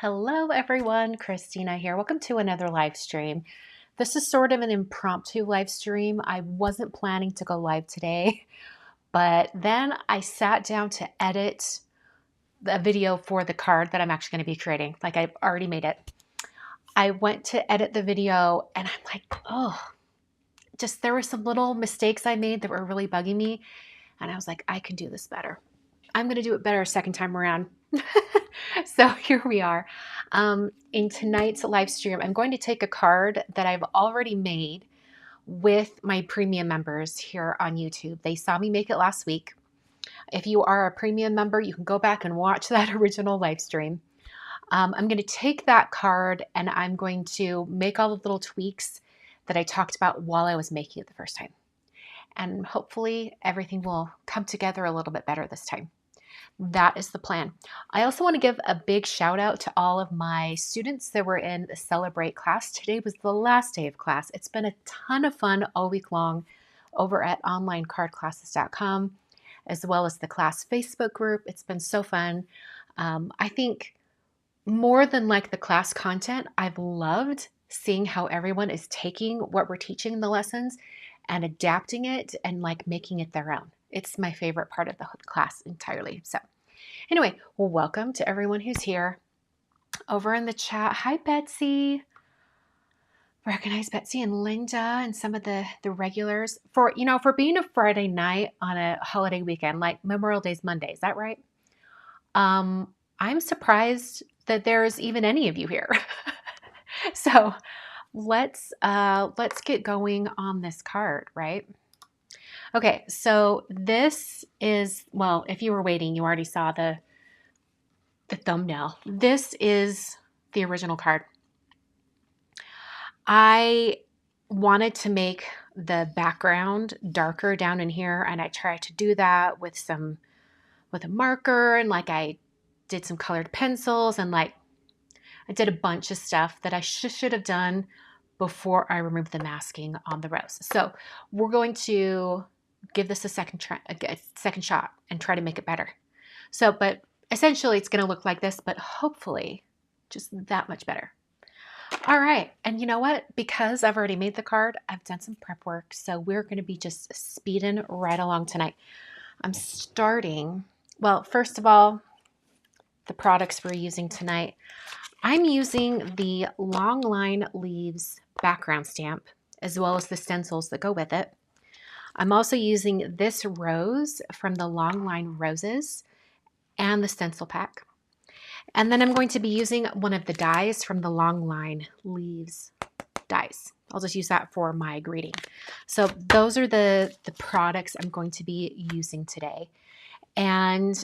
Hello everyone, Christina here. Welcome to another live stream. This is sort of an impromptu live stream. I wasn't planning to go live today, but then I sat down to edit the video for the card that I'm actually going to be creating. Like I've already made it. I went to edit the video and I'm like, oh, just there were some little mistakes I made that were really bugging me. And I was like, I can do this better. I'm going to do it better a second time around. So here we are. In tonight's live stream, I'm going to take a card that I've already made with my premium members here on YouTube. They saw me make it last week. If you are a premium member, you can go back and watch that original live stream. I'm going to take that card and I'm going to make all the little tweaks that I talked about while I was making it the first time. And hopefully everything will come together a little bit better this time. That is the plan. I also want to give a big shout out to all of my students that were in the Celebrate class. Today was the last day of class. It's been a ton of fun all week long over at onlinecardclasses.com, as well as the class Facebook group. It's been so fun. I think more than like the class content, I've loved seeing how everyone is taking what we're teaching in the lessons and adapting it and like making it their own. It's my favorite part of the class entirely. So anyway, well, welcome to everyone who's here. Over in the chat, hi Betsy. Recognize Betsy and Linda and some of the regulars. For being a Friday night on a holiday weekend, like Memorial Day's Monday, is that right? I'm surprised that there's even any of you here. So let's get going on this card, right? Okay, so this is, well, if you were waiting, you already saw the thumbnail. This is the original card. I wanted to make the background darker down in here, and I tried to do that with a marker, and like I did some colored pencils, and like I did a bunch of stuff that I should have done before I removed the masking on the rose. So we're going to give this a second shot and try to make it better. So, but essentially it's going to look like this, but hopefully just that much better. All right. And you know what? Because I've already made the card, I've done some prep work. So we're going to be just speeding right along tonight. I'm starting, well, first of all, the products we're using tonight. I'm using the Long Line Leaves background stamp, as well as the stencils that go with it. I'm also using this rose from the Long Line Roses and the stencil pack. And then I'm going to be using one of the dies from the Long Line Leaves dies. I'll just use that for my greeting. So those are the products I'm going to be using today. And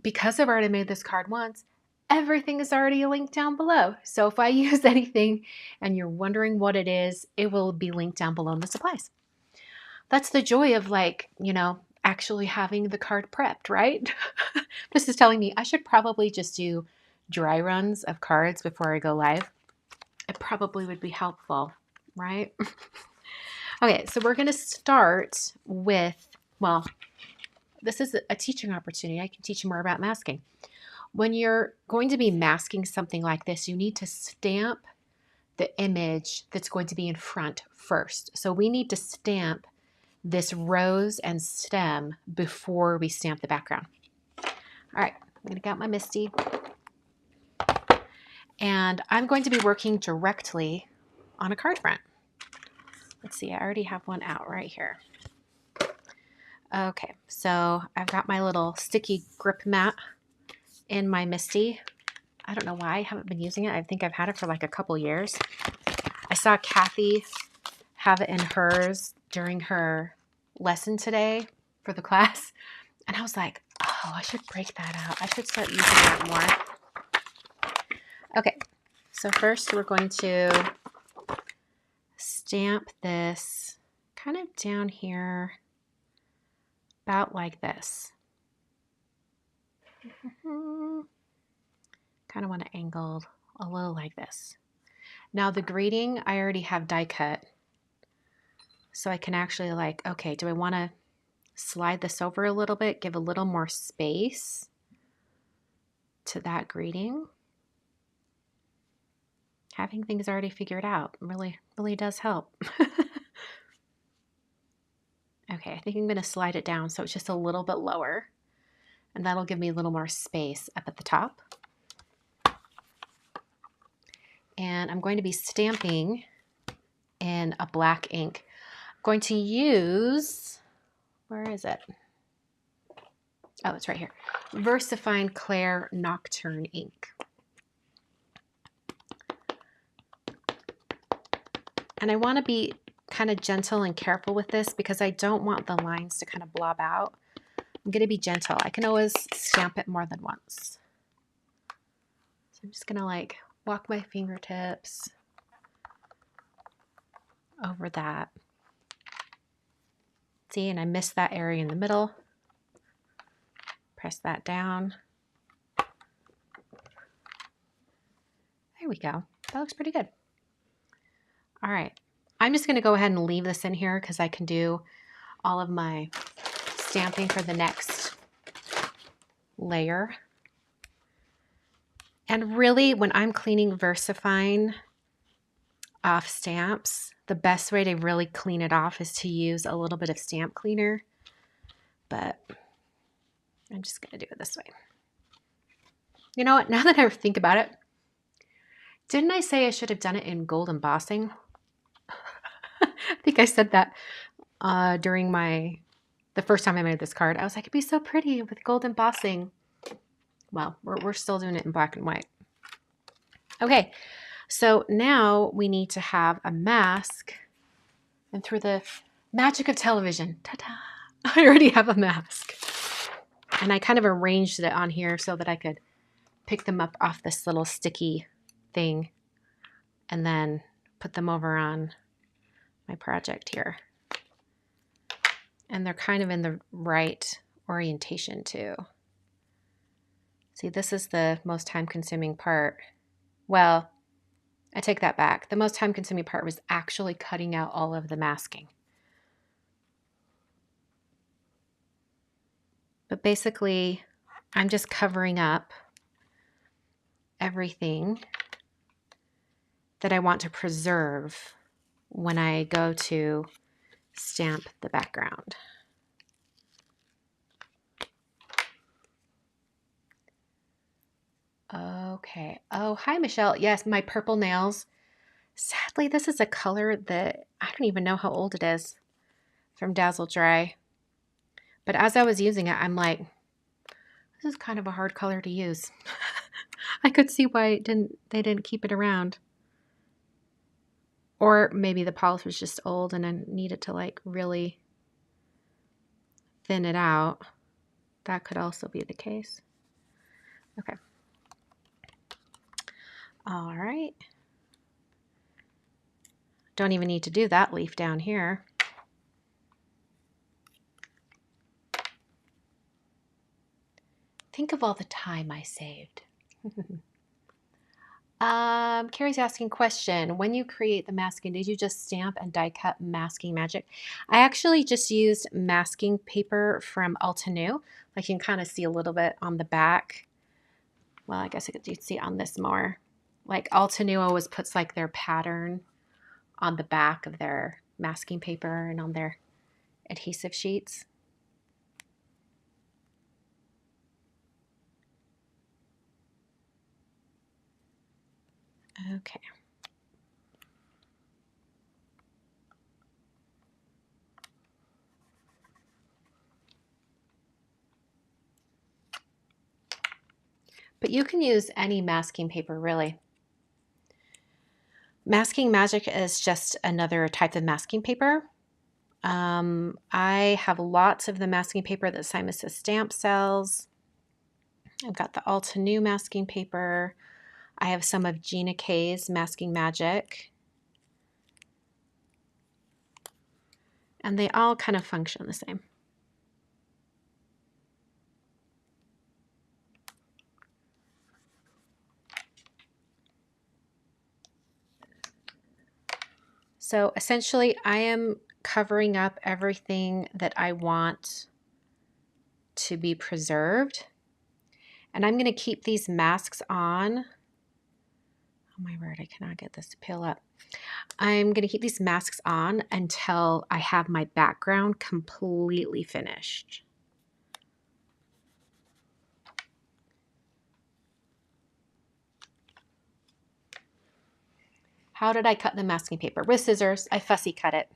because I've already made this card once, everything is already linked down below. So if I use anything and you're wondering what it is, it will be linked down below in the supplies. That's the joy of actually having the card prepped, right? This is telling me I should probably just do dry runs of cards before I go live. It probably would be helpful, right? Okay, so we're going to start with, well, this is a teaching opportunity. I can teach you more about masking. When you're going to be masking something like this, you need to stamp the image that's going to be in front first. So we need to stamp this rose and stem before we stamp the background. All right, I'm going to get my MISTI. And I'm going to be working directly on a card front. Let's see, I already have one out right here. Okay, so I've got my little sticky grip mat in my MISTI. I don't know why I haven't been using it. I think I've had it for like a couple years. I saw Kathy have it in hers during her lesson today for the class. And I was like, oh, I should break that out. I should start using that more. Okay, so first we're going to stamp this kind of down here, about like this. Kind of want to angle a little like this. Now the greeting, I already have die cut. So I can actually like, okay, do I want to slide this over a little bit, give a little more space to that greeting? Having things already figured out really, really does help. Okay, I think I'm going to slide it down so it's just a little bit lower, and that'll give me a little more space up at the top. And I'm going to be stamping in a black ink. I'm going to use, where is it? Oh, it's right here. Versafine Clair Nocturne ink. And I want to be kind of gentle and careful with this because I don't want the lines to kind of blob out. I'm going to be gentle. I can always stamp it more than once. So I'm just going to like walk my fingertips over that. See, and I missed that area in the middle. Press that down. There we go. That looks pretty good. All right. I'm just going to go ahead and leave this in here because I can do all of my stamping for the next layer. And really, when I'm cleaning Versafine off stamps, the best way to really clean it off is to use a little bit of stamp cleaner. But I'm just going to do it this way. You know what? Now that I think about it, didn't I say I should have done it in gold embossing? I think I said that during the first time I made this card. I was like, it'd be so pretty with gold embossing. Well, we're still doing it in black and white. Okay, so now we need to have a mask. And through the magic of television, ta-da, I already have a mask. And I kind of arranged it on here so that I could pick them up off this little sticky thing and then put them over on my project here. And they're kind of in the right orientation too. See, this is the most time-consuming part. Well, I take that back. The most time-consuming part was actually cutting out all of the masking. But basically, I'm just covering up everything that I want to preserve when I go to stamp the background. Okay. Oh, hi, Michelle. Yes, my purple nails. Sadly, this is a color that I don't even know how old it is from Dazzle Dry. But as I was using it, I'm like, this is kind of a hard color to use. I could see why they didn't keep it around. Or maybe the polish was just old and I needed to like really thin it out. That could also be the case. Okay. All right. Don't even need to do that leaf down here. Think of all the time I saved. Carrie's asking question. When you create the masking, did you just stamp and die cut masking magic? I actually just used masking paper from Altenew. I can kind of see a little bit on the back. Well, I guess you could see on this more. Like Altenew always puts like their pattern on the back of their masking paper and on their adhesive sheets. Okay. But you can use any masking paper, really. Masking magic is just another type of masking paper. I have lots of the masking paper that Simon Says Stamp sells. I've got the Altenew masking paper. I have some of Gina K's Masking Magic. And they all kind of function the same. So essentially, I am covering up everything that I want to be preserved. And I'm going to keep these masks on. Oh my word, I cannot get this to peel up. I'm going to keep these masks on until I have my background completely finished. How did I cut the masking paper? With scissors. I fussy cut it.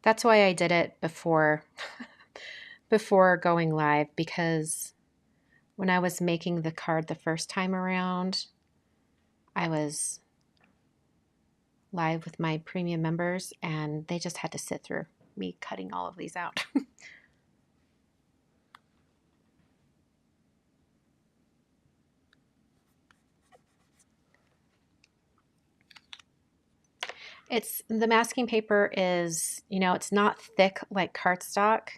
That's why I did it before going live, because when I was making the card the first time around, I was live with my premium members and they just had to sit through me cutting all of these out. The masking paper is, it's not thick like cardstock.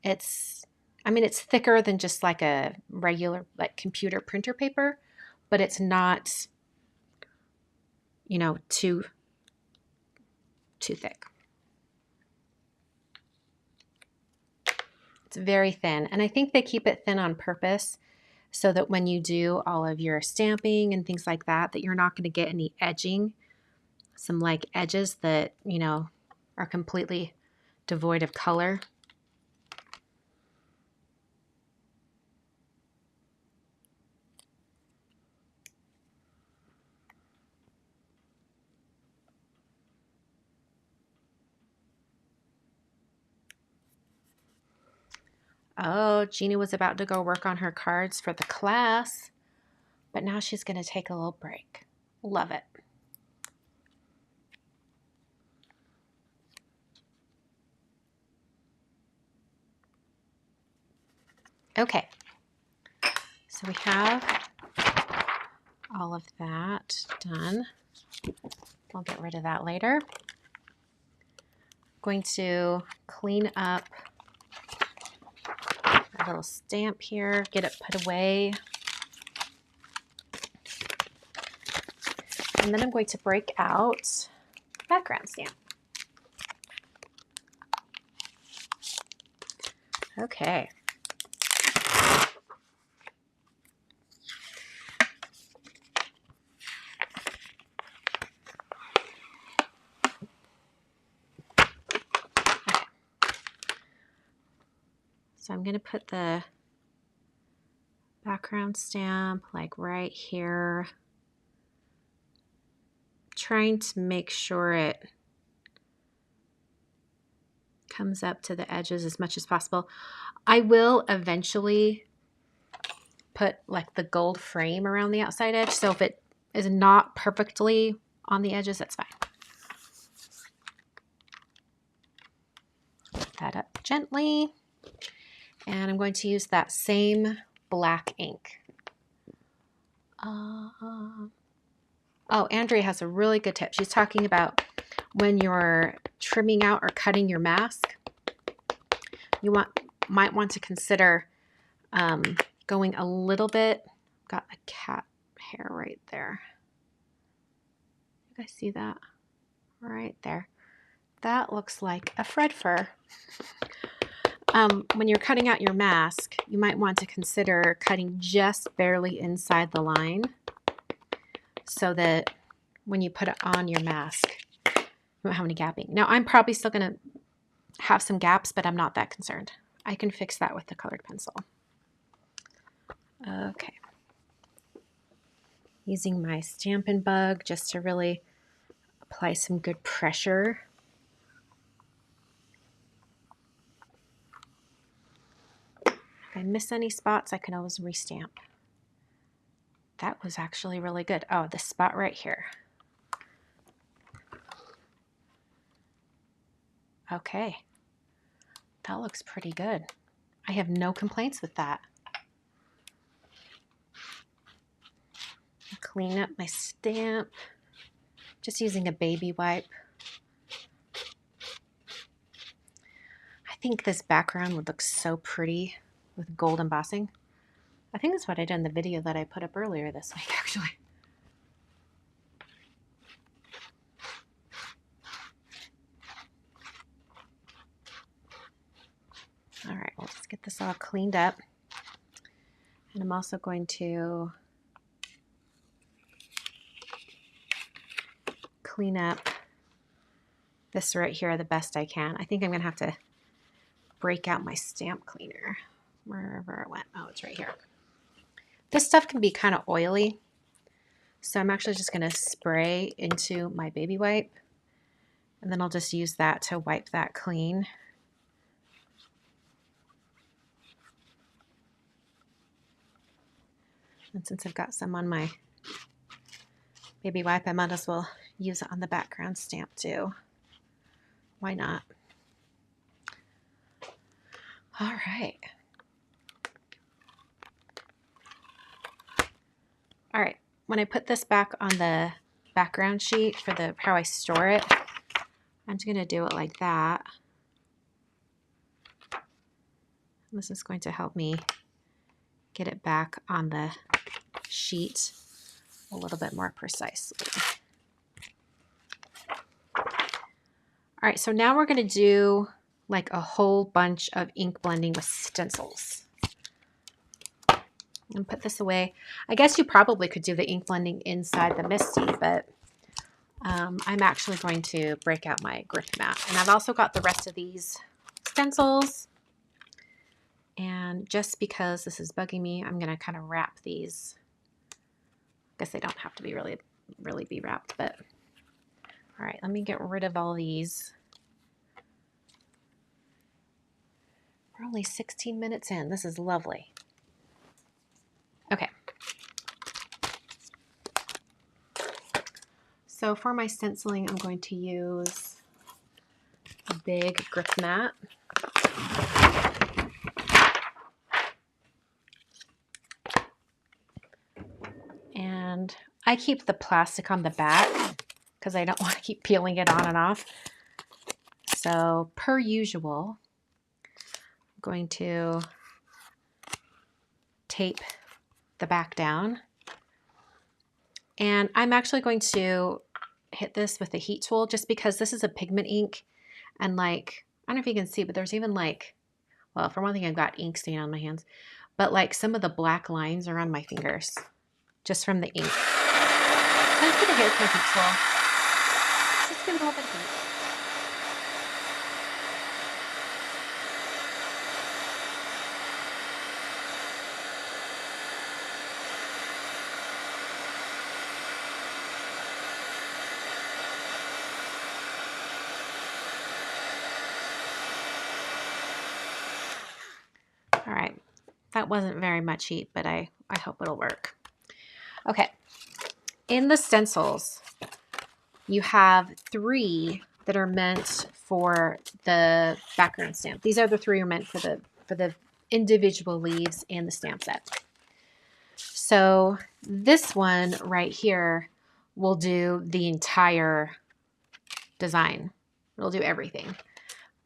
It's thicker than just like a regular like computer printer paper, but it's not, too thick. It's very thin, and I think they keep it thin on purpose so that when you do all of your stamping and things like that, that you're not going to get any edging, some like edges that, are completely devoid of color. Oh, Gina was about to go work on her cards for the class, but now she's going to take a little break. Love it. Okay, so we have all of that done. I'll get rid of that later. Going to clean up a little stamp here, get it put away. And then I'm going to break out background stamp. Okay. So I'm going to put the background stamp like right here, trying to make sure it comes up to the edges as much as possible. I will eventually put like the gold frame around the outside edge, so if it is not perfectly on the edges, that's fine. Put that up gently, and I'm going to use that same black ink. Oh, Andrea has a really good tip. She's talking about when you're trimming out or cutting your mask, you might want to consider going a little bit. Got a cat hair right there. You guys see that? Right there. That looks like a Fred fur. When you're cutting out your mask, you might want to consider cutting just barely inside the line so that when you put it on your mask, you won't have any gapping. Now, I'm probably still going to have some gaps, but I'm not that concerned. I can fix that with the colored pencil. Okay. Using my Stampin' Bug just to really apply some good pressure. If I miss any spots, I can always restamp. That was actually really good. Oh, this spot right here. Okay. That looks pretty good. I have no complaints with that. Clean up my stamp. Just using a baby wipe. I think this background would look so pretty with gold embossing. I think that's what I did in the video that I put up earlier this week, actually. get this all cleaned up. And I'm also going to clean up this right here the best I can. I think I'm going to have to break out my stamp cleaner wherever it went. Oh, it's right here. This stuff can be kind of oily, so I'm actually just going to spray into my baby wipe, and then I'll just use that to wipe that clean. And since I've got some on my baby wipe, I might as well use it on the background stamp too. Why not? All right. All right, when I put this back on the background sheet for how I store it, I'm just gonna do it like that. This is going to help me get it back on the sheet a little bit more precisely. All right, so now we're gonna do like a whole bunch of ink blending with stencils. And put this away. I guess you probably could do the ink blending inside the MISTI, but I'm actually going to break out my grip mat. And I've also got the rest of these stencils. And just because this is bugging me, I'm going to kind of wrap these. I guess they don't have to be really be wrapped, but all right, let me get rid of all these. We're only 16 minutes in. This is lovely. Okay. So for my stenciling, I'm going to use a big grip mat. And I keep the plastic on the back because I don't want to keep peeling it on and off. So per usual, I'm going to tape the back down. And I'm actually going to hit this with a heat tool just because this is a pigment ink. And like, I don't know if you can see, but there's even like, well, for one thing, I've got ink stain on my hands, but like some of the black lines are on my fingers just from the ink. So I'm just gonna hit it with my heat tool. Just give it a little bit of heat. All right, that wasn't very much heat, but I hope it'll work. Okay, in the stencils, you have 3 that are meant for the background stamp. These are the 3 are meant for the individual leaves and the stamp set. So this one right here will do the entire design. It'll do everything.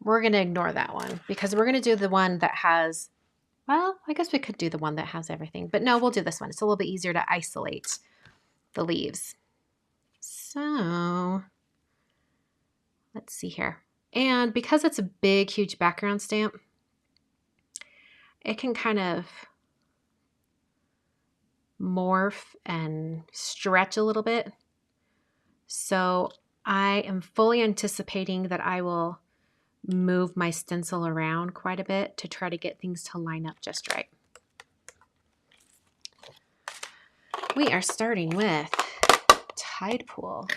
We're going to ignore that one because we're going to do the one that has, well, I guess we could do the one that has everything, but no, we'll do this one. It's a little bit easier to isolate the leaves. So let's see here. And because it's a big, huge background stamp, it can kind of morph and stretch a little bit. So I am fully anticipating that I will move my stencil around quite a bit to try to get things to line up just right. We are starting with Tidepool.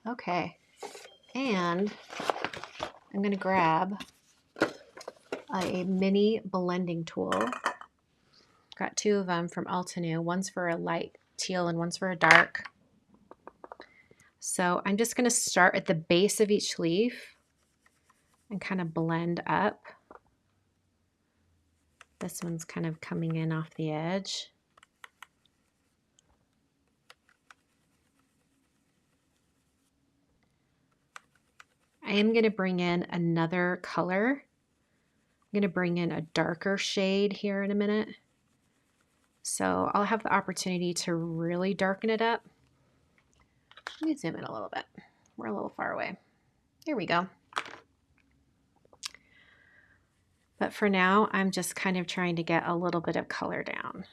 Okay, and I'm going to grab a mini blending tool. Got 2 of them from Altenew. One's for a light teal and one's for a dark. So I'm just going to start at the base of each leaf and kind of blend up. This one's kind of coming in off the edge. I am going to bring in another color. I'm going to bring in a darker shade here in a minute. So I'll have the opportunity to really darken it up. Let me zoom in a little bit. We're a little far away. Here we go. But for now, I'm just kind of trying to get a little bit of color down.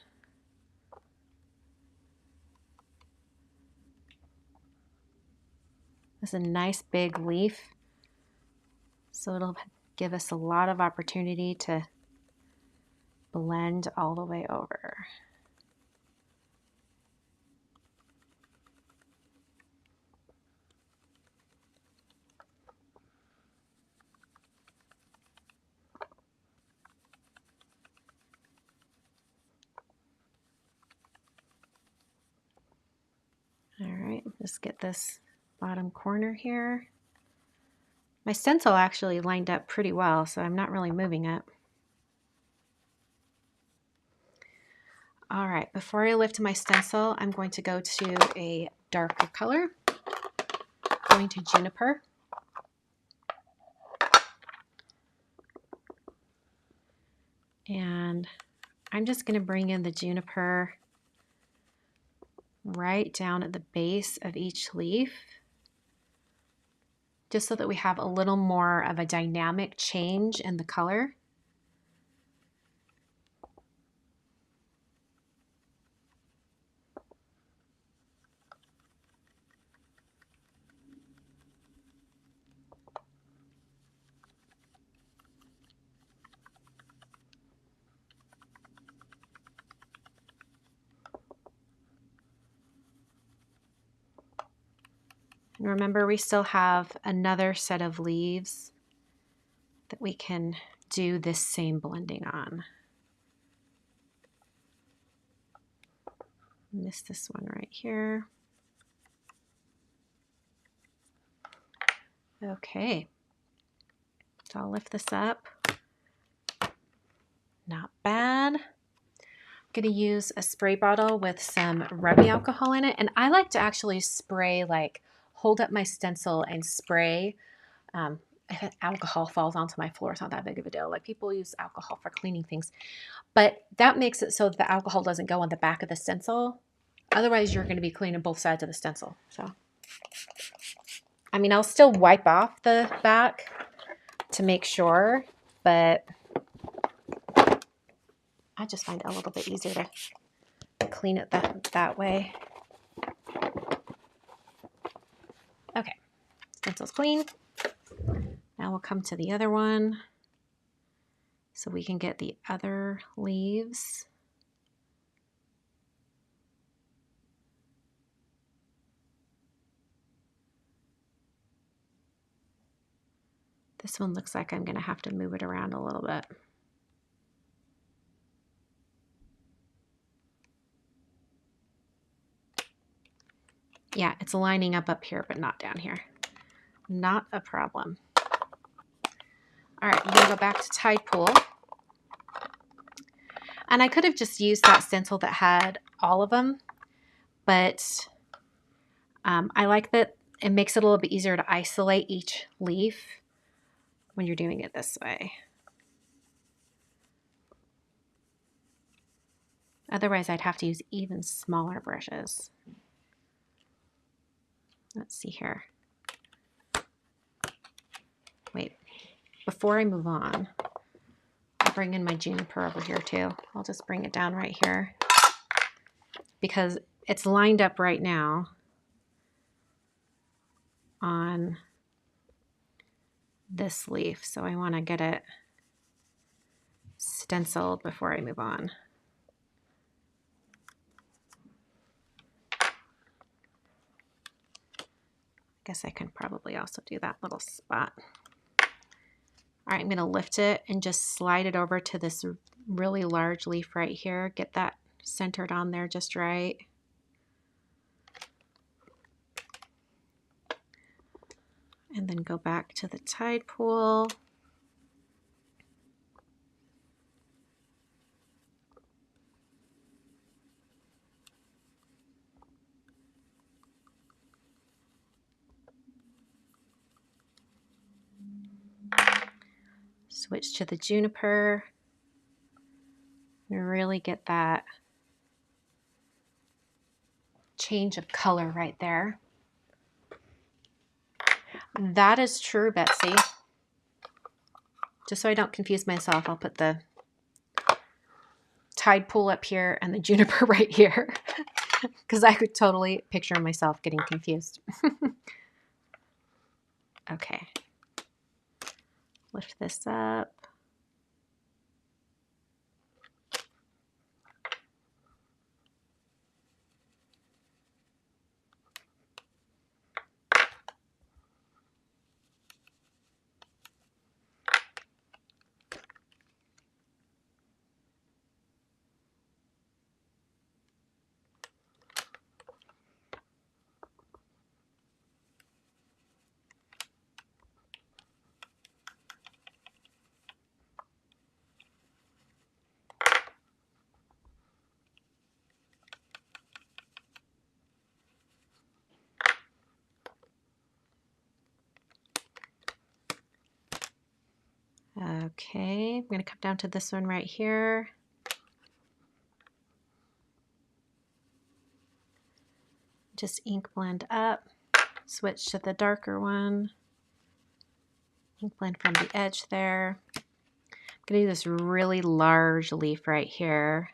This is a nice big leaf, so it'll give us a lot of opportunity to blend all the way over. All right, just get this bottom corner here. My stencil actually lined up pretty well, so I'm not really moving it. All right, before I lift my stencil, I'm going to go to a darker color. Going to Juniper. And I'm just going to bring in the Juniper right down at the base of each leaf, just so that we have a little more of a dynamic change in the color. And remember, we still have another set of leaves that we can do this same blending on. Missed this one right here. Okay, so I'll lift this up. Not bad. I'm going to use a spray bottle with some rubbing alcohol in it. And I like to actually spray, like hold up my stencil and spray. If alcohol falls onto my floor, it's not that big of a deal. Like people use alcohol for cleaning things. But that makes it so that the alcohol doesn't go on the back of the stencil. Otherwise, you're going to be cleaning both sides of the stencil. So, I mean, I'll still wipe off the back to make sure, but I just find it a little bit easier to clean it that way. Okay, stencil's clean. Now we'll come to the other one so we can get the other leaves. This one looks like I'm going to have to move it around a little bit. Yeah, it's lining up here, but not down here. Not a problem. All right, I'm going to go back to Tidepool. And I could have just used that stencil that had all of them, but I like that it makes it a little bit easier to isolate each leaf when you're doing it this way. Otherwise, I'd have to use even smaller brushes. Let's see here. Wait, before I move on, I'll bring in my Juniper over here too. I'll just bring it down right here because it's lined up right now on this leaf. So I want to get it stenciled before I move on. I guess I can probably also do that little spot. All right, I'm going to lift it and just slide it over to this really large leaf right here. Get that centered on there just right. And then go back to the Tidepool. Switch to the Juniper and really get that change of color right there. That is true, Betsy. just so I don't confuse myself, I'll put the Tidepool up here and the Juniper right here because I could totally picture myself getting confused. Okay. Lift this up. Okay, I'm going to come down to this one right here. Just ink blend up, switch to the darker one, ink blend from the edge there. I'm going to do this really large leaf right here.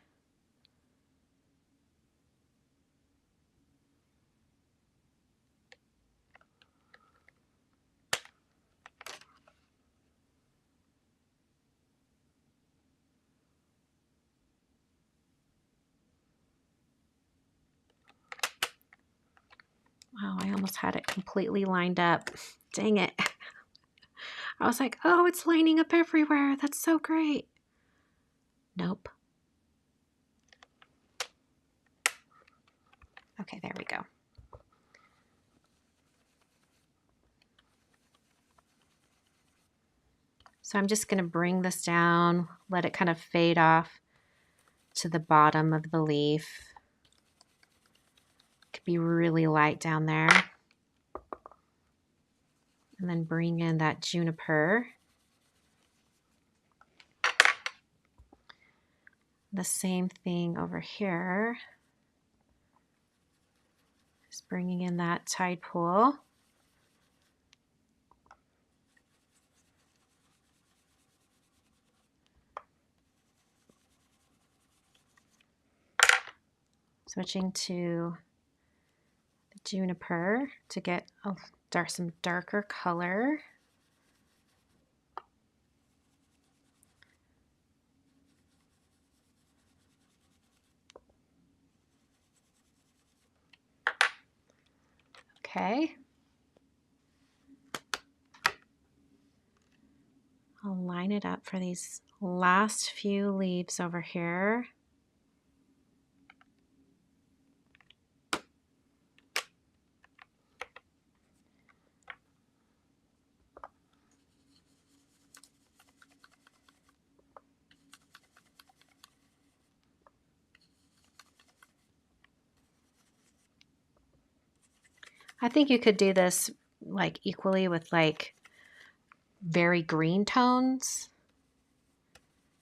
Wow, I almost had it completely lined up. Dang it. I was like, oh, it's lining up everywhere. That's so great. Nope. Okay, there we go. So I'm just going to bring this down, let it kind of fade off to the bottom of the leaf. Could be really light down there. And then bring in that Juniper. The same thing over here. Just bringing in that Tidepool. Switching to the Juniper to get some darker color. Okay. I'll line it up for these last few leaves over here. I think you could do this like equally with like very green tones,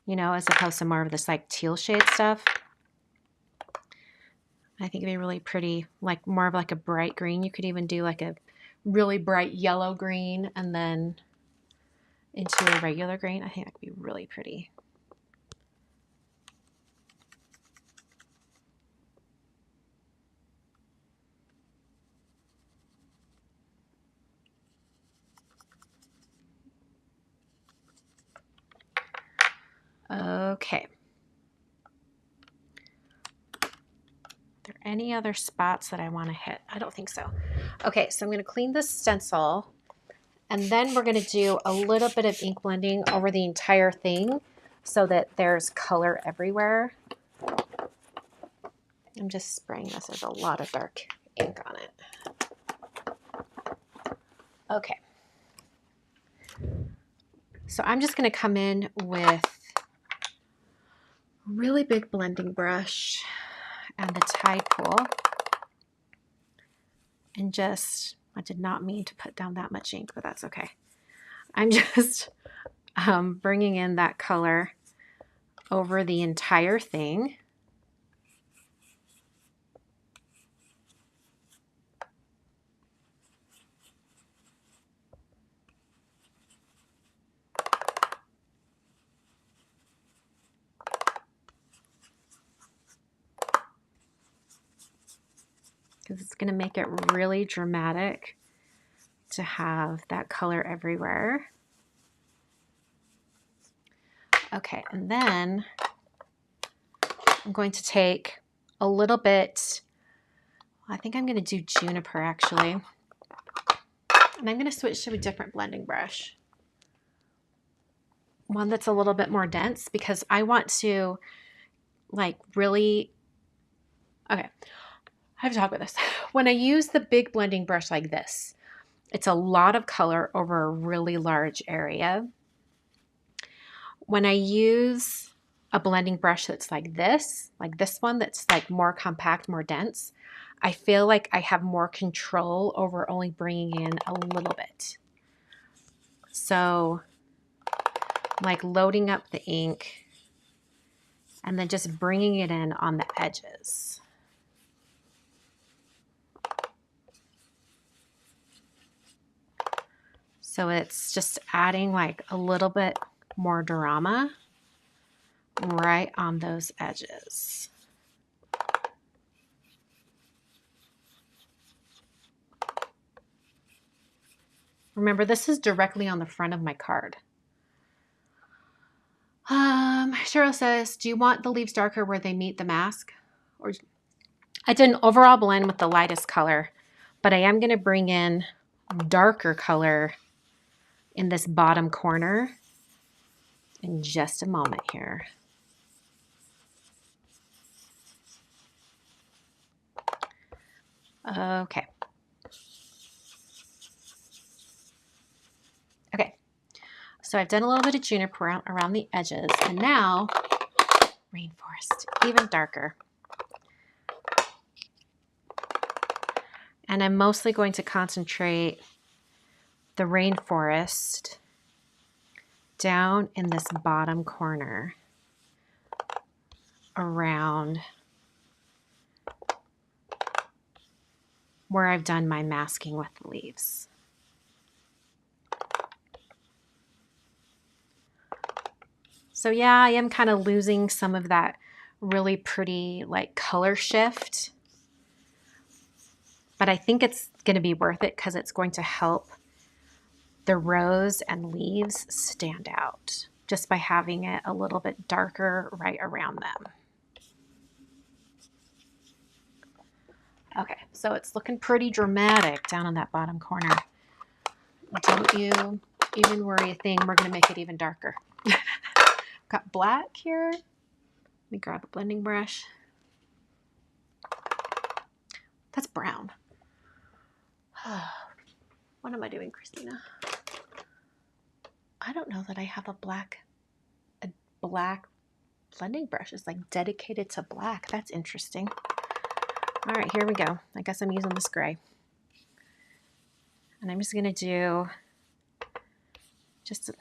you know, as opposed to more of this like teal shade stuff. I think it'd be really pretty, like more of like a bright green. You could even do like a really bright yellow green and then into a regular green. I think that could be really pretty. Okay. Are there any other spots that I want to hit? I don't think so. Okay, so I'm going to clean this stencil and then we're going to do a little bit of ink blending over the entire thing so that there's color everywhere. I'm just spraying this. There's a lot of dark ink on it. Okay. So I'm just going to come in with a really big blending brush and the Tidepool and just, I did not mean to put down that much ink, but that's okay. I'm just bringing in that color over the entire thing. because it's going to make it really dramatic to have that color everywhere. Okay, and then I'm going to take a little bit, I think I'm going to do Juniper actually, and I'm going to switch to a different blending brush. One that's a little bit more dense because I want to like really, okay, I have to talk about this. When I use the big blending brush like this, it's a lot of color over a really large area. When I use a blending brush that's like this one that's like more compact, more dense, I feel like I have more control over only bringing in a little bit. So like loading up the ink and then just bringing it in on the edges. So it's just adding like a little bit more drama right on those edges. Remember, this is directly on the front of my card. Cheryl says, do you want the leaves darker where they meet the mask? Or I did an overall blend with the lightest color, but I am going to bring in darker color in this bottom corner in just a moment here. Okay. Okay. So I've done a little bit of Juniper around the edges, and now Rainforest, even darker. And I'm mostly going to concentrate the Rainforest down in this bottom corner around where I've done my masking with the leaves. So yeah, I am kind of losing some of that really pretty like color shift, but I think it's going to be worth it because it's going to help the rose and leaves stand out just by having it a little bit darker right around them. Okay, so it's looking pretty dramatic down on that bottom corner. Don't you even worry a thing, we're going to make it even darker. Got black here. Let me grab a blending brush. That's brown. What am I doing, Christina? I don't know that I have a black blending brush. It's like dedicated to black. That's interesting. All right, here we go. I guess I'm using this gray. And I'm just going to do just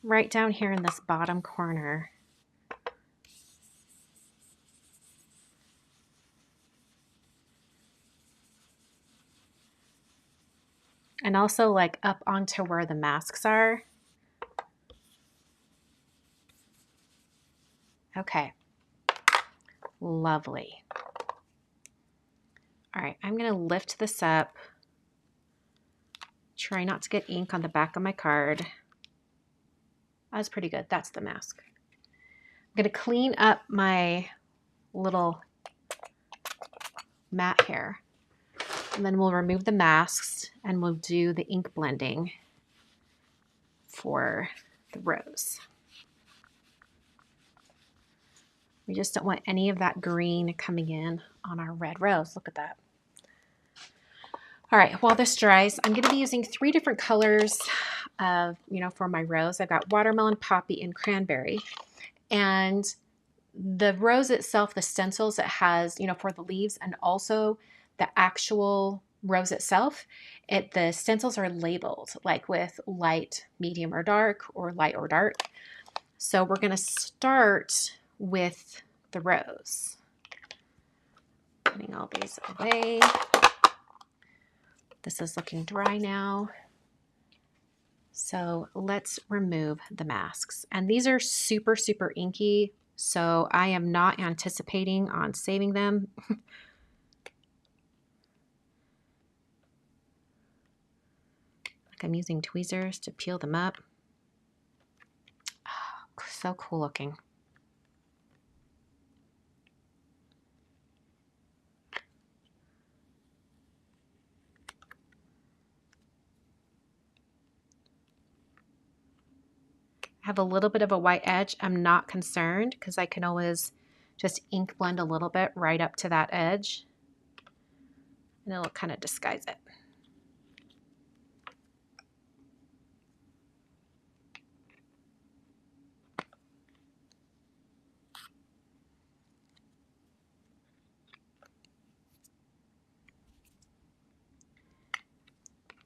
right down here in this bottom corner. And also like up onto where the masks are. Okay. Lovely. All right, I'm going to lift this up. Try not to get ink on the back of my card. That's pretty good. That's the mask. I'm going to clean up my little mat here. And then we'll remove the masks and we'll do the ink blending for the rose. We just don't want any of that green coming in on our red rose. Look at that. All right, while this dries, I'm going to be using 3 different colors of, for my rose. I've got watermelon, poppy, and cranberry. And the rose itself, the stencils it has, for the leaves and also the actual rose itself, the stencils are labeled like with light, medium, or dark, or light or dark. So we're going to start with the rose. Putting all these away. This is looking dry now. So let's remove the masks. And these are super, super inky, so I am not anticipating on saving them. Like I'm using tweezers to peel them up. Oh, so cool looking. I have a little bit of a white edge. I'm not concerned because I can always just ink blend a little bit right up to that edge and it'll kind of disguise it.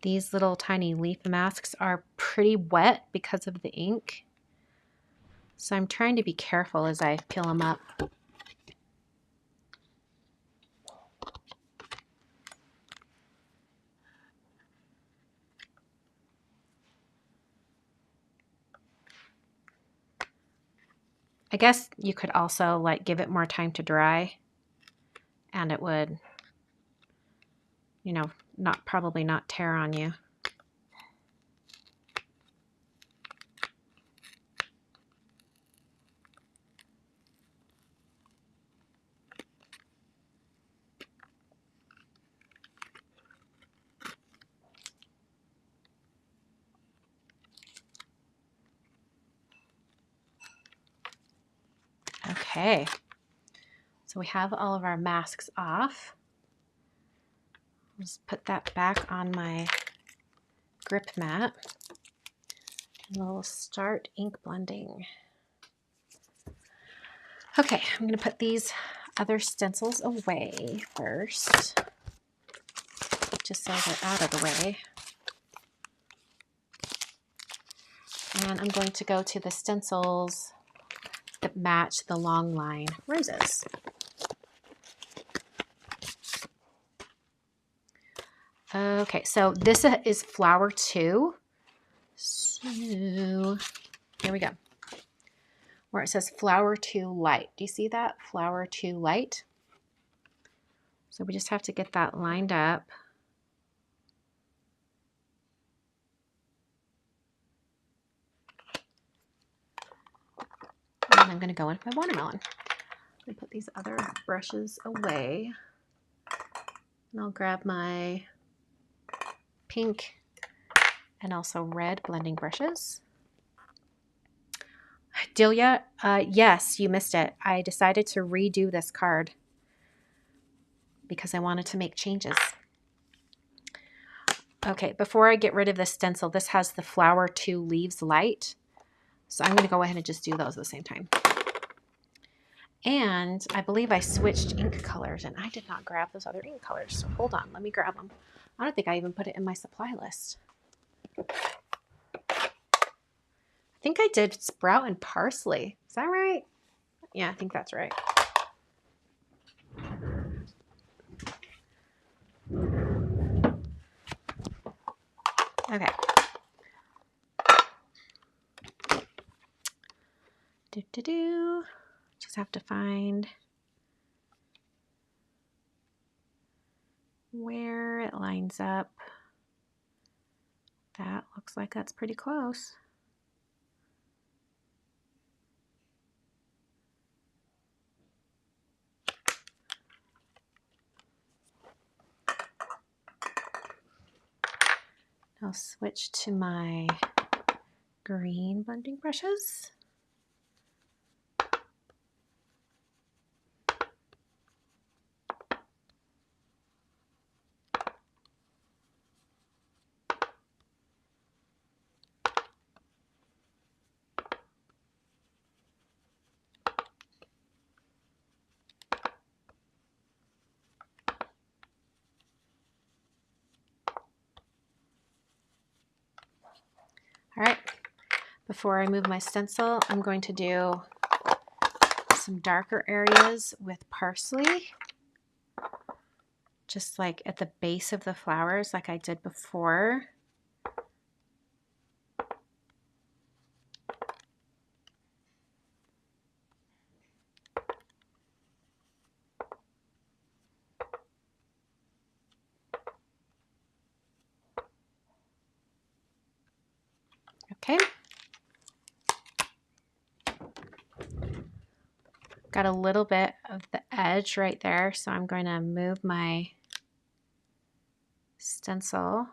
These little tiny leaf masks are pretty wet because of the ink. So I'm trying to be careful as I peel them up. I guess you could also like give it more time to dry and it would, you know, probably not tear on you. Okay, so we have all of our masks off. Just put that back on my grip mat and we'll start ink blending. Okay, I'm going to put these other stencils away first, just so they're out of the way. And I'm going to go to the stencils that match the long line roses. Okay, so this is flower 2. So here we go. Where it says flower 2 light. Do you see that? Flower 2 light. So we just have to get that lined up. And I'm going to go in with my watermelon. I'm going to put these other brushes away. And I'll grab my pink and also red blending brushes. Delia, yes, you missed it. I decided to redo this card because I wanted to make changes. Okay, before I get rid of this stencil, this has the flower 2 leaves light. So I'm going to go ahead and just do those at the same time. And I believe I switched ink colors and I did not grab those other ink colors. So hold on, let me grab them. I don't think I even put it in my supply list. I think I did sprout and parsley. Is that right? Yeah, I think that's right. Okay. Just have to find where it lines up. That looks like that's pretty close. I'll switch to my green blending brushes. All right, before I move my stencil, I'm going to do some darker areas with parsley, just like at the base of the flowers like I did before. Okay. Got a little bit of the edge right there, so I'm going to move my stencil.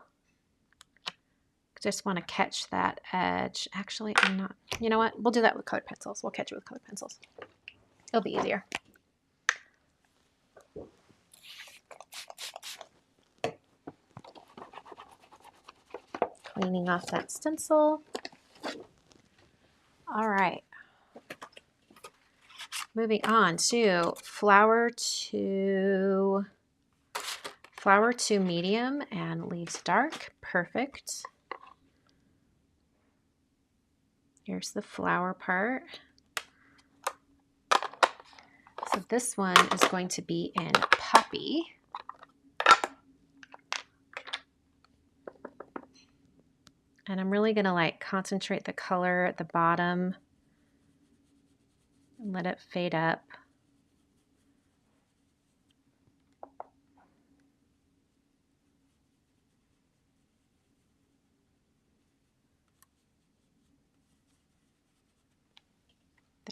Just want to catch that edge. Actually, I'm not. You know what? We'll do that with colored pencils. We'll catch it with colored pencils. It'll be easier. Cleaning off that stencil. All right. Moving on to flower to medium and leaves dark. Perfect. Here's the flower part. So this one is going to be in Poppy. And I'm really going to like concentrate the color at the bottom and let it fade up.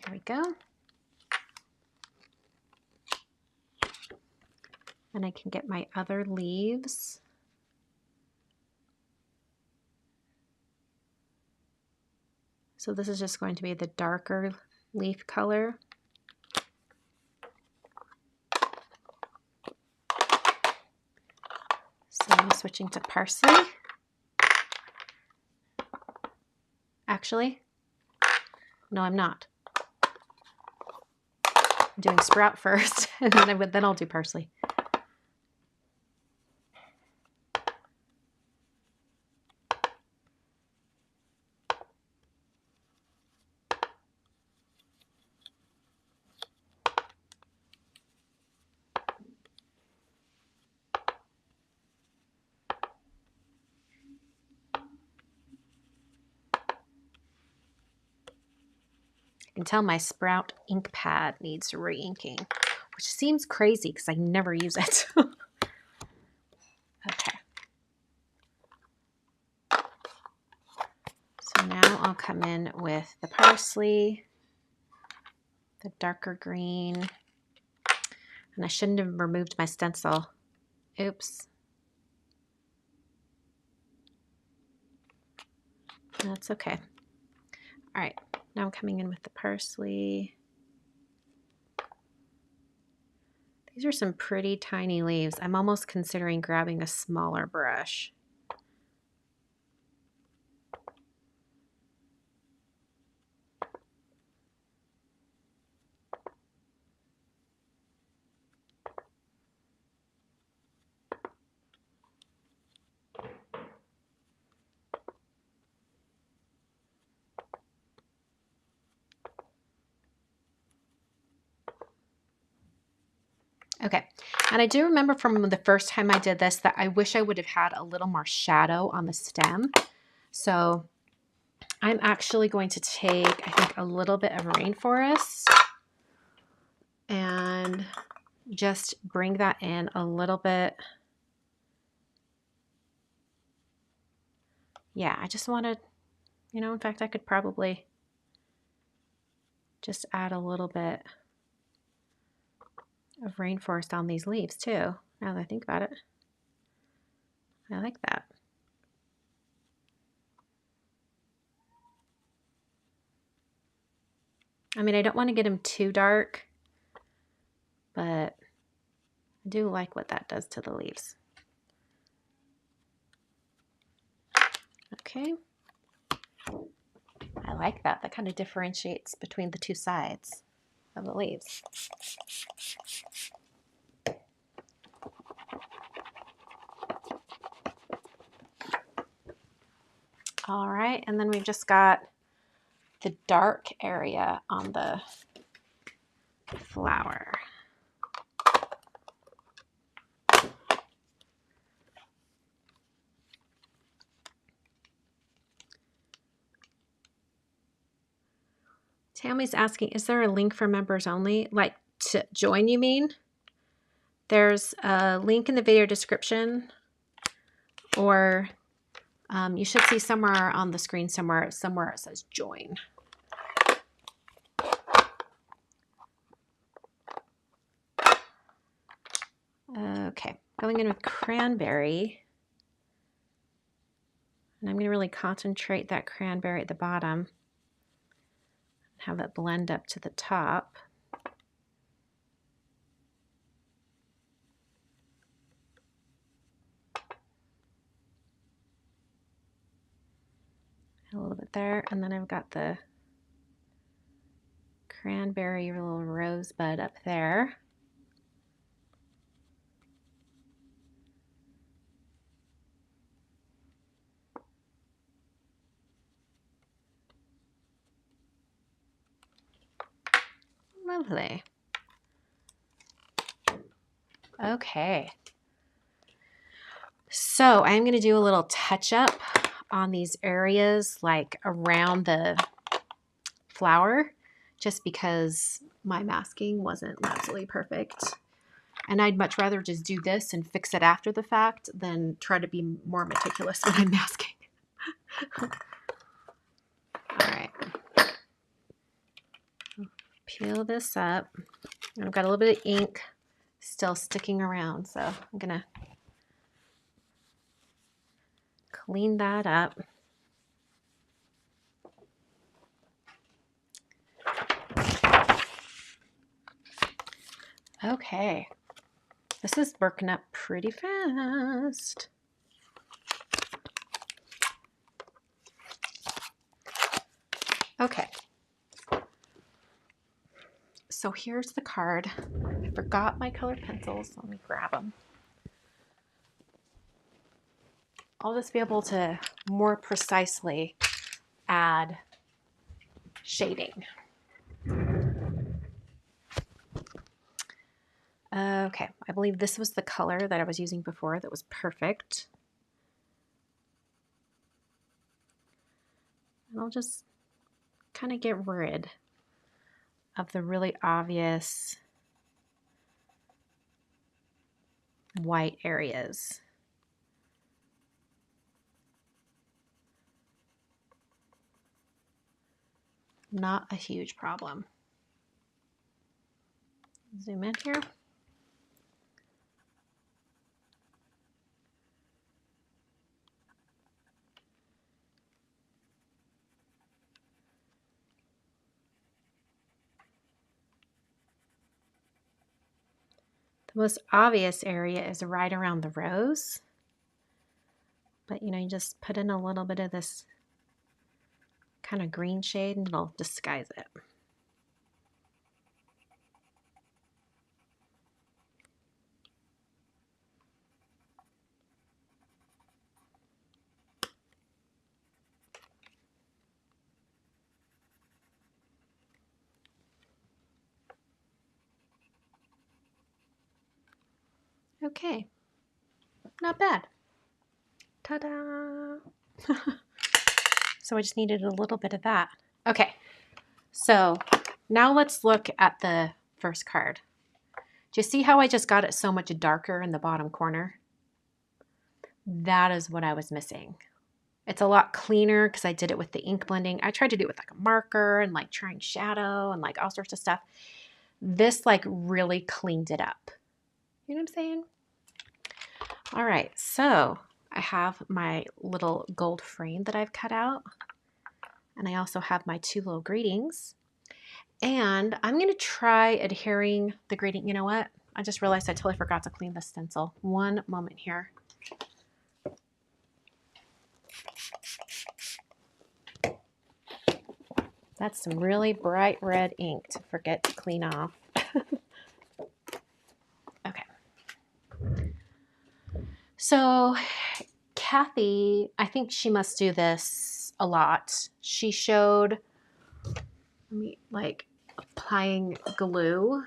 There we go. And I can get my other leaves. So this is just going to be the darker leaf color. So I'm switching to parsley. Actually, no, I'm not. I'm doing sprout first, and then I'll do parsley. I can tell my Sprout ink pad needs re-inking, which seems crazy because I never use it. Okay. So now I'll come in with the parsley, the darker green, and I shouldn't have removed my stencil. Oops. That's okay. All right. Now I'm coming in with the parsley. These are some pretty tiny leaves. I'm almost considering grabbing a smaller brush. Okay, and I do remember from the first time I did this that I wish I would have had a little more shadow on the stem. So I'm actually going to take, I think, a little bit of Rainforest and just bring that in a little bit. Yeah, I just wanted, you know, in fact, I could probably just add a little bit of Rainforest on these leaves too, now that I think about it. I like that. I mean, I don't want to get them too dark, but I do like what that does to the leaves. Okay. I like that. That kind of differentiates between the two sides of the leaves. All right, and then we've just got the dark area on the flower. Tammy's asking, is there a link for members only? Like to join, you mean? There's a link in the video description, or You should see somewhere on the screen somewhere it says join. Okay, going in with cranberry. And I'm going to really concentrate that cranberry at the bottom. Have it blend up to the top. A little bit there, and then I've got the cranberry little rosebud up there. Lovely. Okay. So I'm going to do a little touch up on these areas like around the flower, just because my masking wasn't absolutely perfect. And I'd much rather just do this and fix it after the fact than try to be more meticulous when I'm masking. All right. Peel this up. I've got a little bit of ink still sticking around, so I'm gonna clean that up. Okay, this is working up pretty fast. Okay, so here's the card. I forgot my colored pencils, so let me grab them. I'll just be able to more precisely add shading. Okay, I believe this was the color that I was using before that was perfect. And I'll just kind of get rid of the really obvious white areas. Not a huge problem. Zoom in here. The most obvious area is right around the rose. But you know, you just put in a little bit of this kind of green shade and it'll disguise it. Okay, not bad. Ta-da! So I just needed a little bit of that. Okay, so now let's look at the first card. Do you see how I just got it so much darker in the bottom corner? That is what I was missing. It's a lot cleaner because I did it with the ink blending. I tried to do it with like a marker and like trying shadow and like all sorts of stuff. This like really cleaned it up. You know what I'm saying? All right, so I have my little gold frame that I've cut out. And I also have my two little greetings. And I'm going to try adhering the greeting. You know what? I just realized I totally forgot to clean the stencil. One moment here. That's some really bright red ink to forget to clean off. Okay. So Kathy, I think she must do this a lot. She showed me like applying glue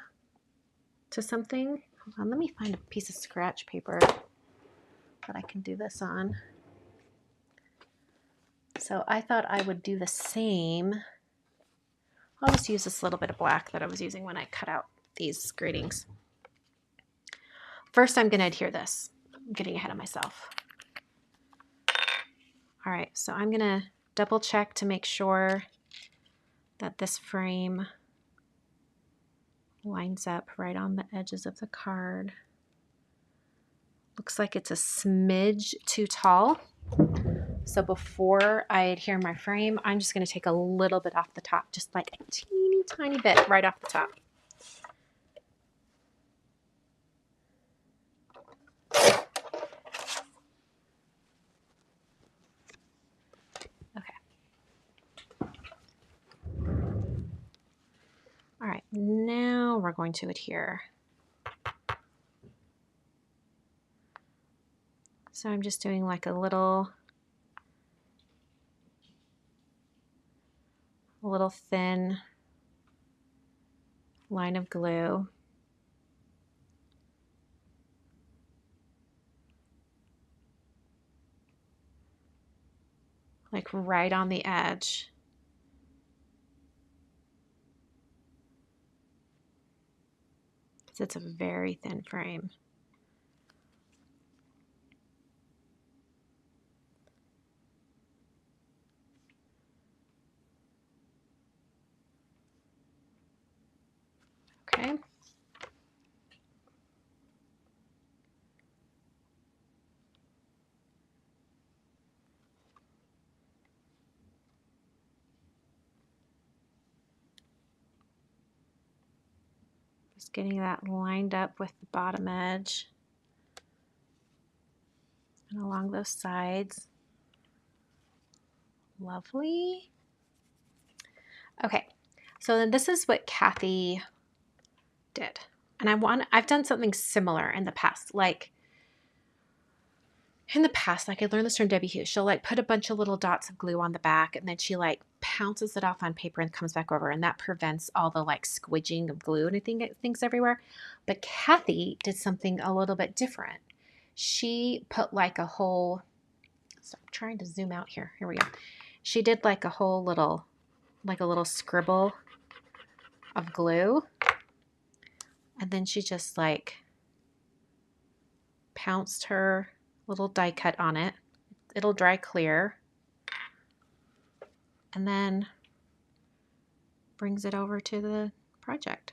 to something. Hold on, let me find a piece of scratch paper that I can do this on. So I thought I would do the same. I'll just use this little bit of black that I was using when I cut out these greetings. First, I'm going to adhere this. I'm getting ahead of myself. All right, so I'm gonna double check to make sure that this frame lines up right on the edges of the card. Looks like it's a smidge too tall. So before I adhere my frame, I'm just going to take a little bit off the top, just like a teeny tiny bit right off the top. Okay. All right, now we're going to adhere. So I'm just doing like a little thin line of glue. Like right on the edge. Because it's a very thin frame. Okay. Just getting that lined up with the bottom edge and along those sides. Lovely. Okay, so then this is what Kathy did. And I've done something similar in the past. Like in the past, like I learned this from Debbie Hughes. She'll like put a bunch of little dots of glue on the back and then she like pounces it off on paper and comes back over, and that prevents all the like squidging of glue and things everywhere. But Kathy did something a little bit different. She put like a whole, so I'm trying to zoom out here. Here we go. She did like a whole little, like a little scribble of glue. And then she just like pounced her little die cut on it. It'll dry clear. And then brings it over to the project.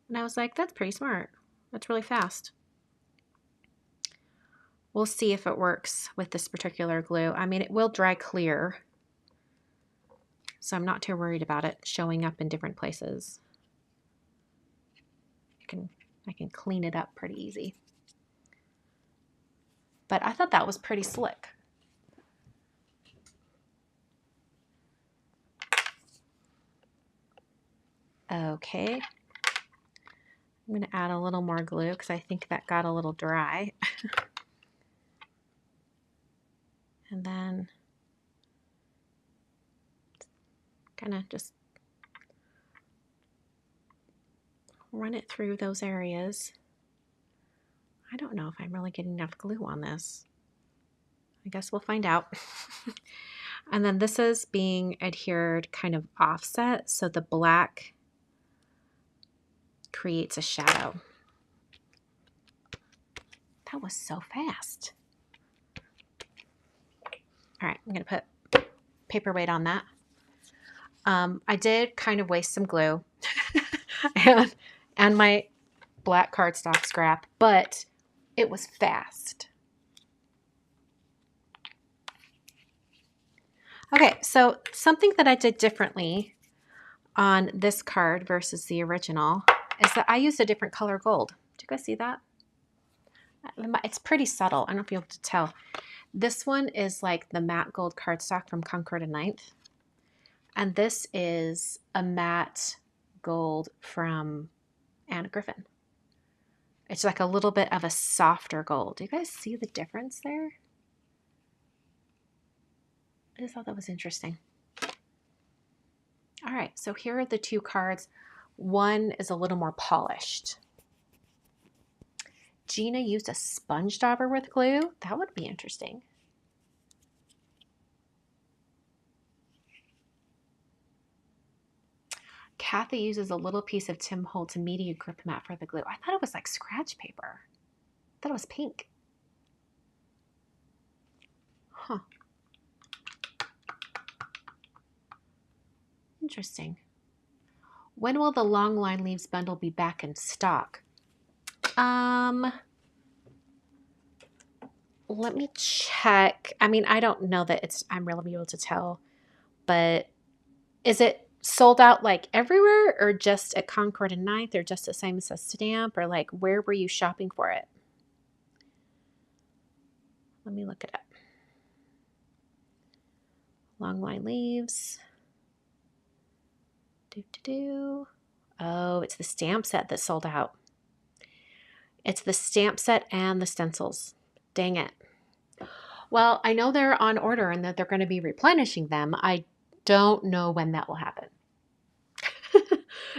And I was like, that's pretty smart. That's really fast. We'll see if it works with this particular glue. I mean, it will dry clear, so I'm not too worried about it showing up in different places. I can clean it up pretty easy. But I thought that was pretty slick. Okay. I'm going to add a little more glue because I think that got a little dry. And then kind of just run it through those areas. I don't know if I'm really getting enough glue on this. I guess we'll find out. And then this is being adhered kind of offset, so the black creates a shadow. That was so fast. All right, I'm going to put paperweight on that. I did kind of waste some glue and my black cardstock scrap, but it was fast. Okay, so something that I did differently on this card versus the original is that I used a different color gold. Do you guys see that? It's pretty subtle. I don't know if you'll be able to tell. This one is like the matte gold cardstock from Concord and Ninth. And this is a matte gold from Anna Griffin. It's like a little bit of a softer gold. Do you guys see the difference there? I just thought that was interesting. All right, so here are the two cards. One is a little more polished. Gina used a sponge dauber with glue. That would be interesting. Kathy uses a little piece of Tim Holtz Media Grip Mat for the glue. I thought it was like scratch paper. I thought it was pink. Huh. Interesting. When will the long line leaves bundle be back in stock? Let me check. I mean, I don't know that I'm really able to tell, but is it sold out like everywhere or just at Concord and Ninth or just at Simon Says Stamp, or like where were you shopping for it? Let me look it up. Long line leaves. Oh, it's the stamp set that sold out. It's the stamp set and the stencils. Dang it. Well, I know they're on order and that they're going to be replenishing them. I don't know when that will happen.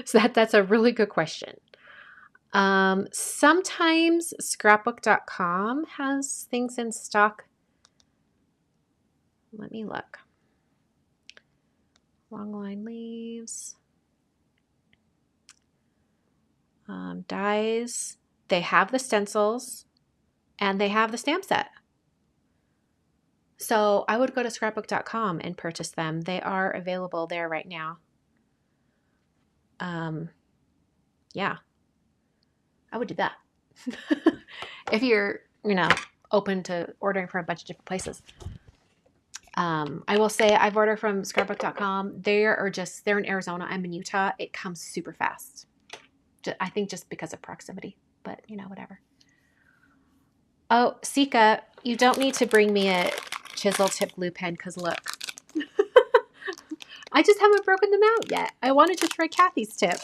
So that's a really good question. Sometimes scrapbook.com has things in stock. Let me look. Long line leaves. Dies. They have the stencils and they have the stamp set. So I would go to scrapbook.com and purchase them. They are available there right now. Yeah, I would do that. If you're, open to ordering from a bunch of different places. I will say I've ordered from scrapbook.com. They're in Arizona. I'm in Utah. It comes super fast. I think just because of proximity, but whatever. Oh, Sika, you don't need to bring me a chisel tip glue pen because look, I just haven't broken them out yet. I wanted to try Kathy's tip.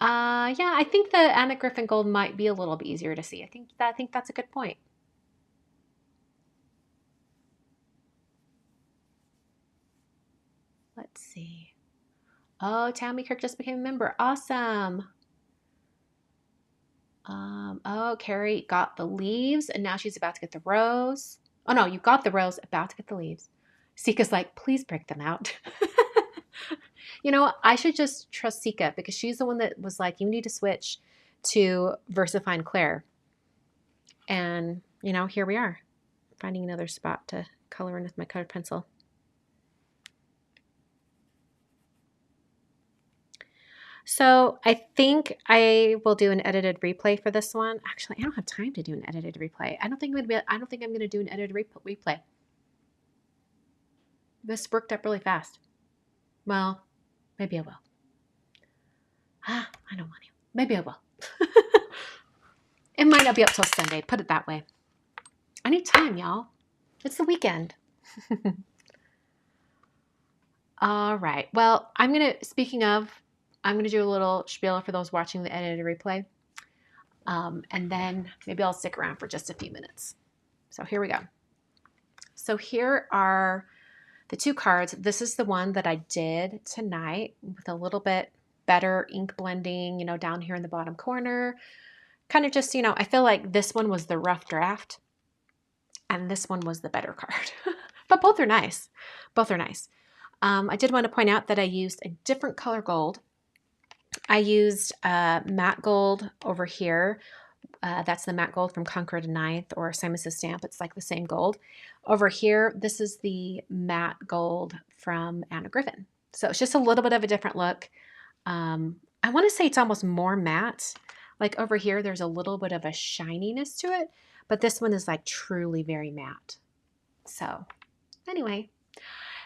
Yeah, I think the Anna Griffin Gold might be a little bit easier to see. I think that's a good point. Let's see. Oh, Tammy Kirk just became a member. Awesome. Oh, Carrie got the leaves and now she's about to get the rose. Oh no, you got the rose, about to get the leaves. Sika's like, please break them out. I should just trust Sika because she's the one that was like, you need to switch to Versafine Clair. And, here we are, finding another spot to color in with my colored pencil. So I think I will do an edited replay for this one. Actually, I don't have time to do an edited replay. I don't think I'm going to do an edited replay. This worked up really fast. Well, maybe I will. I don't want to. Maybe I will. It might not be up till Sunday. Put it that way. I need time, y'all. It's the weekend. All right. Well, I'm going to do a little spiel for those watching the edited replay. And then maybe I'll stick around for just a few minutes. So here we go. So here are the two cards. This is the one that I did tonight with a little bit better ink blending, down here in the bottom corner. Kind of just, I feel like this one was the rough draft and this one was the better card. But both are nice. Both are nice. I did want to point out that I used a different color gold. I used matte gold over here. That's the matte gold from Concord and Ninth or Simon Says Stamp. It's like the same gold. Over here, this is the matte gold from Anna Griffin. So it's just a little bit of a different look. I want to say it's almost more matte. Like over here, there's a little bit of a shininess to it, but this one is like truly very matte. So anyway,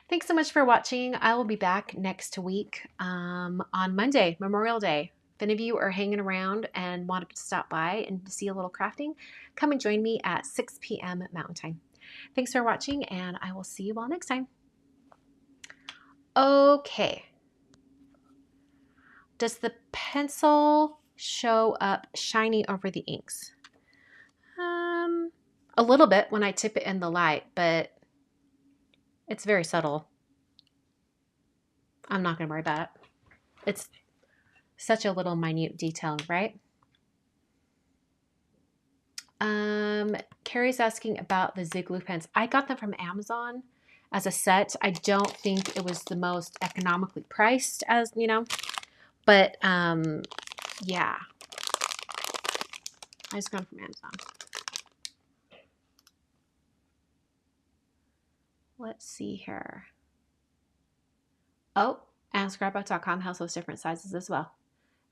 thanks so much for watching. I will be back next week on Monday, Memorial Day. If any of you are hanging around and want to stop by and see a little crafting, come and join me at 6 p.m. Mountain Time. Thanks for watching, and I will see you all next time. Okay. Does the pencil show up shiny over the inks? A little bit when I tip it in the light, but it's very subtle. I'm not going to worry about it. It's such a little minute detail, right? Carrie's asking about the Zig glue pens. I got them from Amazon as a set. I don't think it was the most economically priced, as but yeah, I just got them from Amazon. Let's see here. Oh, and scrapbook.com has those different sizes as well.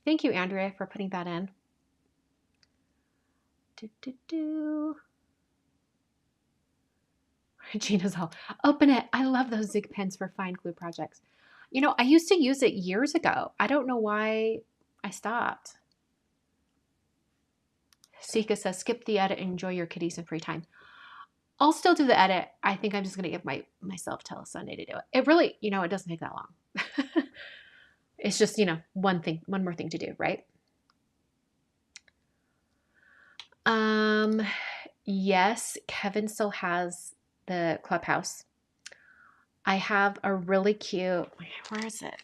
Thank you, Andrea, for putting that in. Gina's all, open it. I love those Zig pens for fine glue projects. You know, I used to use it years ago. I don't know why I stopped. Sika says, skip the edit and enjoy your kitties in free time. I'll still do the edit. I think I'm just going to give myself till Sunday to do it. It really, you know, it doesn't take that long. It's just, you know, one more thing to do, right? Yes, Kevin still has the clubhouse. I have a really cute, where is it?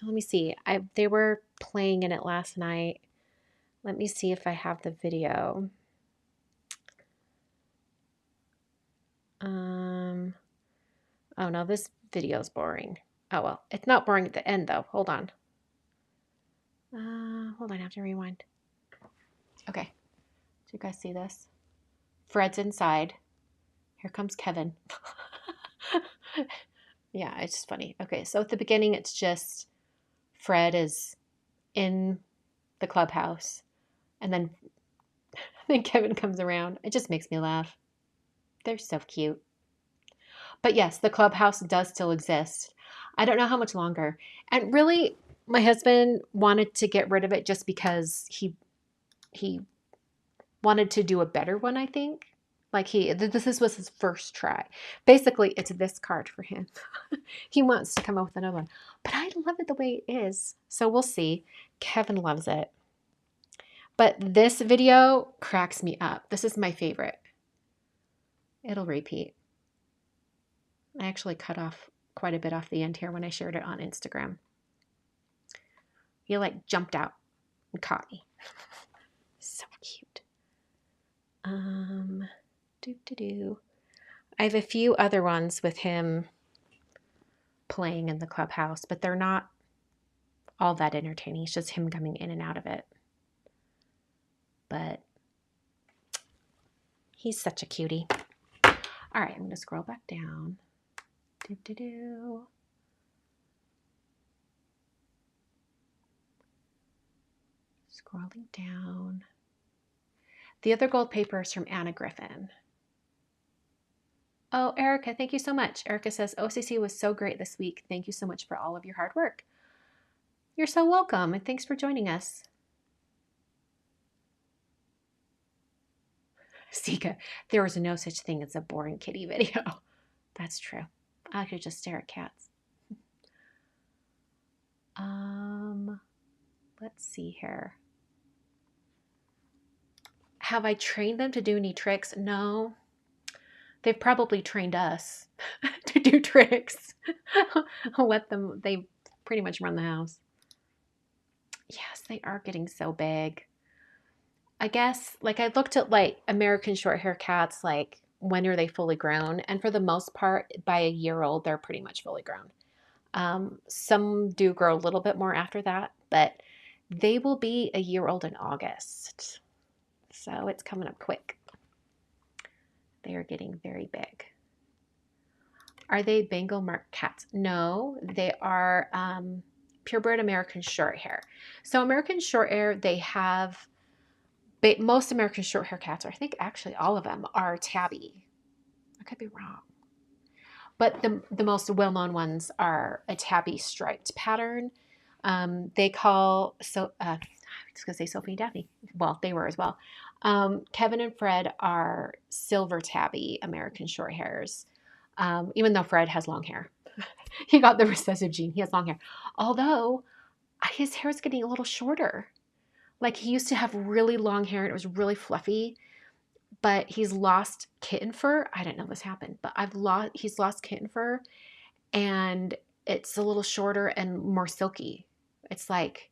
Let me see. They were playing in it last night. Let me see if I have the video. Oh no, this video is boring. Oh well, it's not boring at the end though. Hold on. Hold on, I have to rewind. Okay, do you guys see this? Fred's inside. Here comes Kevin. Yeah, it's just funny. Okay, so at the beginning, it's just Fred is in the clubhouse, and then Kevin comes around. It just makes me laugh. They're so cute. But yes, the clubhouse does still exist. I don't know how much longer. And really, my husband wanted to get rid of it just because he wanted to do a better one, I think. Like this was his first try. Basically, it's this card for him. He wants to come up with another one. But I love it the way it is. So we'll see. Kevin loves it. But this video cracks me up. This is my favorite. It'll repeat. I actually cut off quite a bit off the end here when I shared it on Instagram. He like jumped out and caught me. So cute. I have a few other ones with him playing in the clubhouse, but they're not all that entertaining. It's just him coming in and out of it. But he's such a cutie. All right, I'm going to scroll back down. Scrolling down. The other gold paper is from Anna Griffin. Oh, Erica, thank you so much. Erica says, OCC was so great this week. Thank you so much for all of your hard work. You're so welcome, and thanks for joining us. Sika, there was no such thing as a boring kitty video. That's true. I could just stare at cats. Let's see here. Have I trained them to do any tricks? No. They've probably trained us to do tricks. I'll let them, they pretty much run the house. Yes, they are getting so big. I guess, like I looked at like American short hair cats, like when are they fully grown? And for the most part, by a year old, they're pretty much fully grown. Some do grow a little bit more after that, but they will be a year old in August. So it's coming up quick. They are getting very big. Are they Bengal marked cats? No, they are purebred American short hair. So American short hair, they have, most American short hair cats, or I think actually all of them, are tabby. I could be wrong. But the most well-known ones are a tabby striped pattern. They call, I was going to say Sophie and Daphne. Well, they were as well. Kevin and Fred are silver tabby American short hairs. Even though Fred has long hair. He got the recessive gene. He has long hair. Although his hair is getting a little shorter. Like he used to have really long hair and it was really fluffy. But he's lost kitten fur. I didn't know this happened, but he's lost kitten fur and it's a little shorter and more silky. It's like,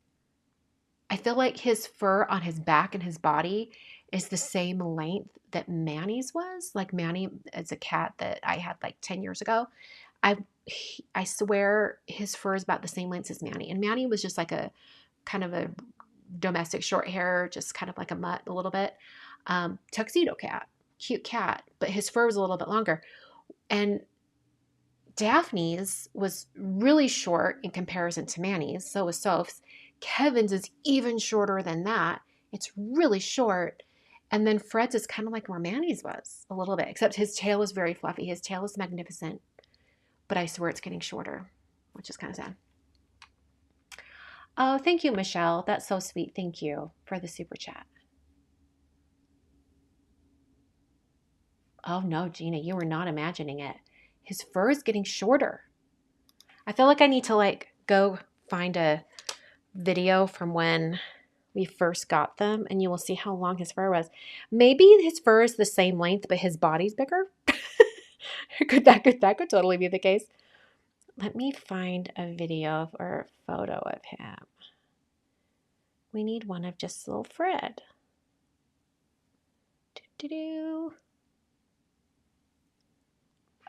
I feel like his fur on his back and his body is the same length that Manny's was. Like Manny is a cat that I had like 10 years ago. I swear his fur is about the same length as Manny. And Manny was just like a kind of a domestic short hair, just kind of like a mutt a little bit. Tuxedo cat, cute cat, but his fur was a little bit longer. And Daphne's was really short in comparison to Manny's. So was Soph's. Kevin's is even shorter than that. It's really short. And then Fred's is kind of like where Manny's was a little bit, except his tail is very fluffy. His tail is magnificent, but I swear it's getting shorter, which is kind of sad. Oh, thank you, Michelle. That's so sweet. Thank you for the super chat. Oh no, Gina, you were not imagining it. His fur is getting shorter. I feel like I need to like go find a video from when we first got them and you will see how long his fur was. Maybe his fur is the same length, but his body's bigger. That could totally be the case. Let me find a video or a photo of him. We need one of just little Fred. Doo-doo-doo.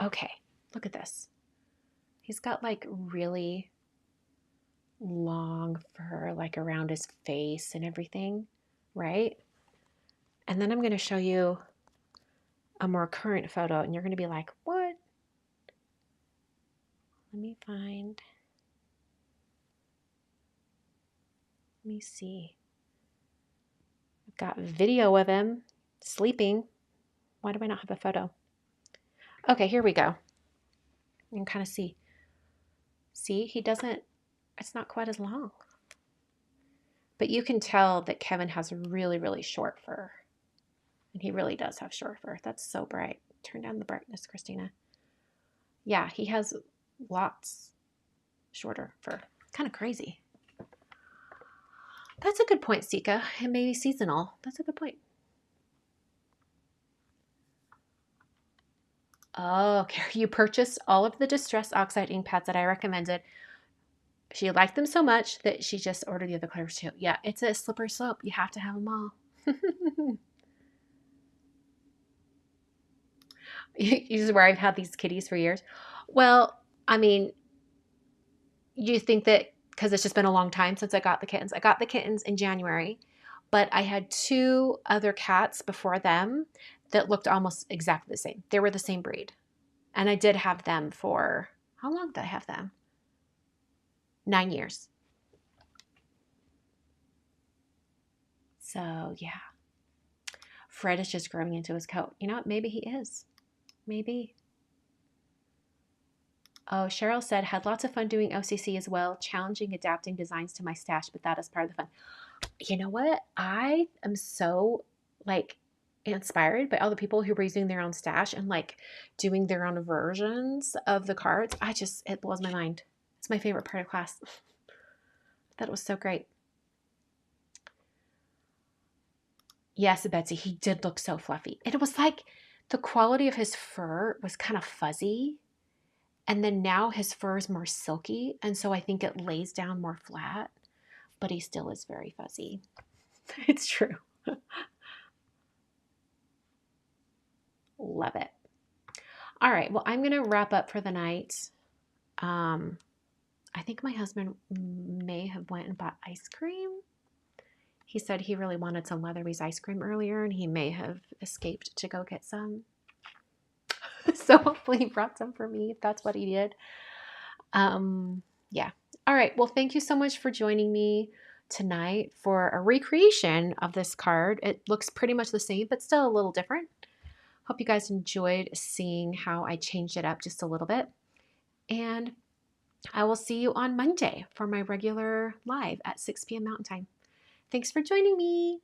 Okay, look at this. He's got like really long fur like around his face and everything, right? And then I'm going to show you a more current photo and you're going to be like, what? Let me find. Let me see. I've got video of him sleeping. Why do I not have a photo? Okay, here we go. You can kind of see. See, he doesn't, it's not quite as long. But you can tell that Kevin has really, really short fur. And he really does have short fur. That's so bright. Turn down the brightness, Christina. Yeah, he has lots shorter fur. Kind of crazy. That's a good point, Sika. It may be seasonal. That's a good point. Oh, okay. You purchased all of the Distress Oxide ink pads that I recommended. She liked them so much that she just ordered the other colors too. Yeah, it's a slippery slope. You have to have them all. This is where I've had these kitties for years. Well, I mean, you think that because it's just been a long time since I got the kittens. I got the kittens in January, but I had 2 other cats before them that looked almost exactly the same. They were the same breed. And I did have them for, how long did I have them? 9 years. So yeah. Fred is just growing into his coat. You know what? Maybe he is. Maybe. Oh, Cheryl said, had lots of fun doing OCC as well, challenging, adapting designs to my stash, but that is part of the fun. You know what? I am so like inspired by all the people who were using their own stash and like doing their own versions of the cards. It blows my mind. It's my favorite part of class. That was so great. Yes, Betsy, he did look so fluffy. It was like the quality of his fur was kind of fuzzy. And then now his fur is more silky. And so I think it lays down more flat, but he still is very fuzzy. It's true. Love it. All right. Well, I'm going to wrap up for the night. I think my husband may have went and bought ice cream. He said he really wanted some Leatherby's ice cream earlier and he may have escaped to go get some. So hopefully he brought some for me if that's what he did. Yeah. All right. Well, thank you so much for joining me tonight for a recreation of this card. It looks pretty much the same, but still a little different. Hope you guys enjoyed seeing how I changed it up just a little bit. And I will see you on Monday for my regular live at 6 p.m. Mountain Time. Thanks for joining me.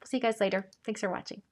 See you guys later. Thanks for watching.